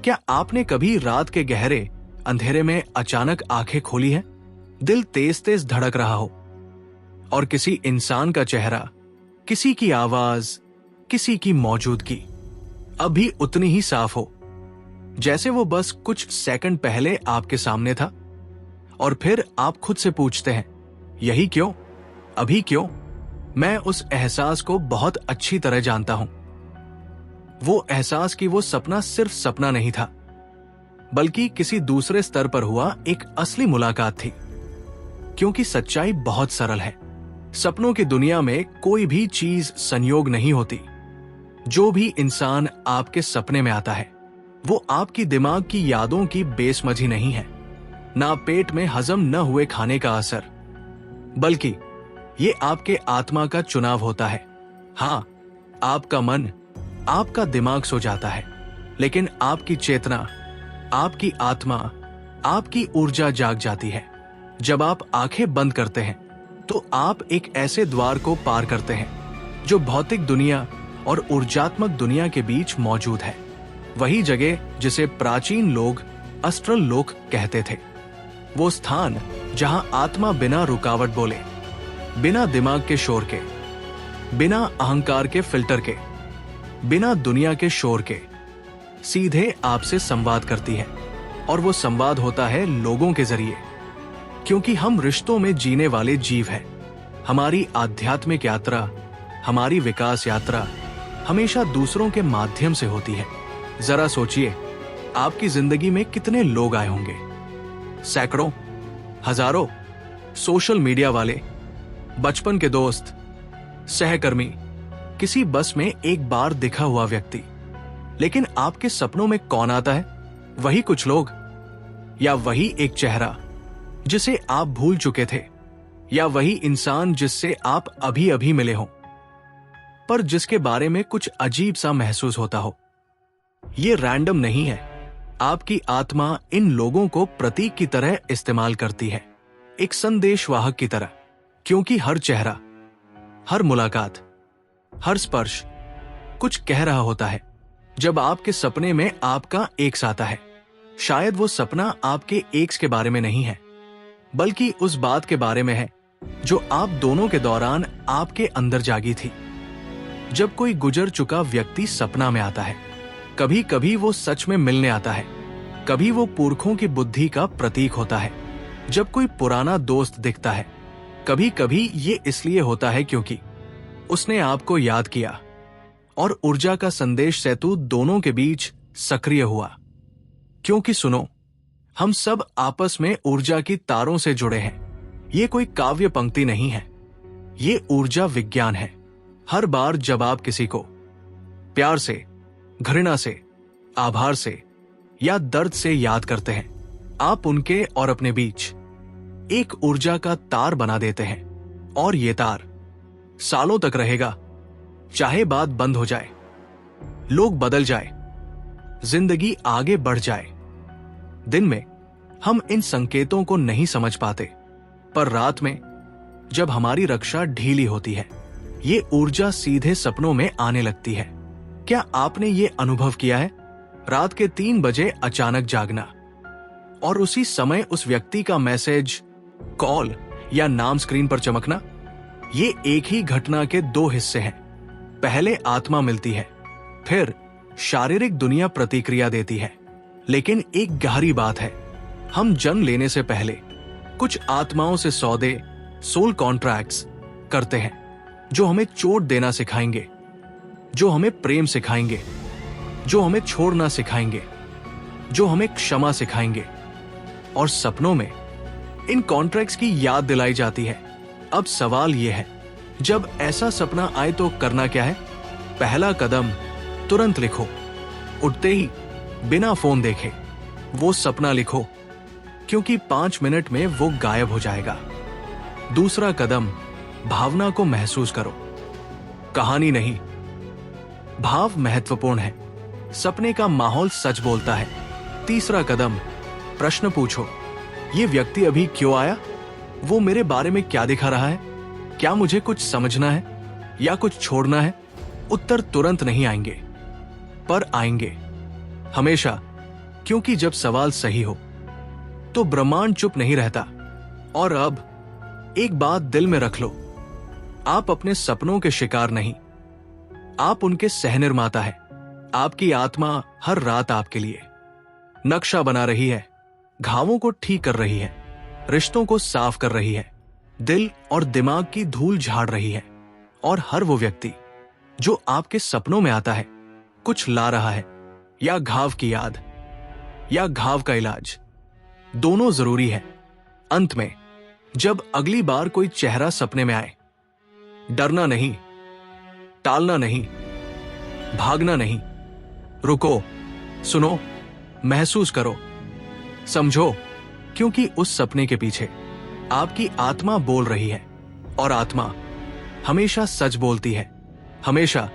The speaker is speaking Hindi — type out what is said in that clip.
क्या आपने कभी रात के गहरे अंधेरे में अचानक आंखें खोली हैं, दिल तेज तेज धड़क रहा हो और किसी इंसान का चेहरा, किसी की आवाज, किसी की मौजूदगी अभी उतनी ही साफ हो जैसे वो बस कुछ सेकंड पहले आपके सामने था? और फिर आप खुद से पूछते हैं, यही क्यों, अभी क्यों? मैं उस एहसास को बहुत अच्छी तरह जानता हूं। वो एहसास कि वो सपना सिर्फ सपना नहीं था, बल्कि किसी दूसरे स्तर पर हुआ एक असली मुलाकात थी। क्योंकि सच्चाई बहुत सरल है, सपनों की दुनिया में कोई भी चीज संयोग नहीं होती। जो भी इंसान आपके सपने में आता है वो आपकी दिमाग की यादों की बेसमझी नहीं है, ना पेट में हजम न हुए खाने का असर, बल्कि ये आपके आत्मा का चुनाव होता है। हाँ, आपका मन, आपका दिमाग सो जाता है, लेकिन आपकी चेतना, आपकी आत्मा, आपकी ऊर्जा जाग जाती है। जब आप आंखें बंद करते हैं तो आप एक ऐसे द्वार को पार करते हैं जो भौतिक दुनिया और ऊर्जात्मक दुनिया के बीच मौजूद है। वही जगह जिसे प्राचीन लोग अस्ट्रल लोक कहते थे। वो स्थान जहां आत्मा बिना रुकावट बोले, बिना दिमाग के शोर के, बिना अहंकार के फिल्टर के, बिना दुनिया के शोर के सीधे आपसे संवाद करती है। और वो संवाद होता है लोगों के जरिए, क्योंकि हम रिश्तों में जीने वाले जीव हैं। हमारी आध्यात्मिक यात्रा, हमारी विकास यात्रा हमेशा दूसरों के माध्यम से होती है। जरा सोचिए, आपकी जिंदगी में कितने लोग आए होंगे, सैकड़ों, हजारों, सोशल मीडिया वाले, बचपन के दोस्त, सहकर्मी, किसी बस में एक बार दिखा हुआ व्यक्ति। लेकिन आपके सपनों में कौन आता है? वही कुछ लोग, या वही एक चेहरा जिसे आप भूल चुके थे, या वही इंसान जिससे आप अभी अभी मिले हो, पर जिसके बारे में कुछ अजीब सा महसूस होता हो। ये रैंडम नहीं है। आपकी आत्मा इन लोगों को प्रतीक की तरह इस्तेमाल करती है, एक संदेशवाहक की तरह। क्योंकि हर चेहरा, हर मुलाकात, हर स्पर्श कुछ कह रहा होता है। जब आपके सपने में आपका एक्स आता है, शायद वो सपना आपके एक्स के बारे में नहीं है, बल्कि उस बात के बारे में है जो आप दोनों के दौरान आपके अंदर जागी थी। जब कोई गुजर चुका व्यक्ति सपना में आता है, कभी कभी वो सच में मिलने आता है, कभी वो पुरखों की बुद्धि का प्रतीक होता है। जब कोई पुराना दोस्त दिखता है, कभी कभी ये इसलिए होता है क्योंकि उसने आपको याद किया और ऊर्जा का संदेश सेतु दोनों के बीच सक्रिय हुआ। क्योंकि सुनो, हम सब आपस में ऊर्जा की तारों से जुड़े हैं। ये कोई काव्य पंक्ति नहीं है, ये ऊर्जा विज्ञान है। हर बार जब आप किसी को प्यार से, घृणा से, आभार से या दर्द से याद करते हैं, आप उनके और अपने बीच एक ऊर्जा का तार बना देते हैं। और ये तार सालों तक रहेगा, चाहे बात बंद हो जाए, लोग बदल जाए, जिंदगी आगे बढ़ जाए। दिन में हम इन संकेतों को नहीं समझ पाते, पर रात में जब हमारी रक्षा ढीली होती है, ये ऊर्जा सीधे सपनों में आने लगती है। क्या आपने ये अनुभव किया है? रात के 3 बजे अचानक जागना और उसी समय उस व्यक्ति का मैसेज, कॉल या नाम स्क्रीन पर चमकना। ये एक ही घटना के 2 हिस्से हैं। पहले आत्मा मिलती है, फिर शारीरिक दुनिया प्रतिक्रिया देती है। लेकिन एक गहरी बात है, हम जन्म लेने से पहले कुछ आत्माओं से सौदे, सोल कॉन्ट्रैक्ट्स करते हैं, जो हमें चोट देना सिखाएंगे, जो हमें प्रेम सिखाएंगे, जो हमें छोड़ना सिखाएंगे, जो हमें क्षमा सिखाएंगे। और सपनों में इन कॉन्ट्रैक्ट्स की याद दिलाई जाती है। अब सवाल यह है, जब ऐसा सपना आए तो करना क्या है? पहला कदम, तुरंत लिखो। उठते ही बिना फोन देखे वो सपना लिखो, क्योंकि 5 मिनट में वो गायब हो जाएगा। दूसरा कदम, भावना को महसूस करो, कहानी नहीं। भाव महत्वपूर्ण है, सपने का माहौल सच बोलता है। तीसरा कदम, प्रश्न पूछो, ये व्यक्ति अभी क्यों आया? वो मेरे बारे में क्या दिखा रहा है? क्या मुझे कुछ समझना है या कुछ छोड़ना है? उत्तर तुरंत नहीं आएंगे, पर आएंगे हमेशा क्योंकि जब सवाल सही हो तो ब्रह्मांड चुप नहीं रहता। और अब एक बात दिल में रख लो, आप अपने सपनों के शिकार नहीं, आप उनके सहनिर्माता है। आपकी आत्मा हर रात आपके लिए नक्शा बना रही है, घावों को ठीक कर रही है, रिश्तों को साफ कर रही है, दिल और दिमाग की धूल झाड़ रही है। और हर वो व्यक्ति जो आपके सपनों में आता है कुछ ला रहा है, या घाव की याद या घाव का इलाज, दोनों जरूरी है। अंत में जब अगली बार कोई चेहरा सपने में आए, डरना नहीं, टालना नहीं, भागना नहीं, रुको, सुनो, महसूस करो, समझो, क्योंकि उस सपने के पीछे आपकी आत्मा बोल रही है। और आत्मा हमेशा सच बोलती है, हमेशा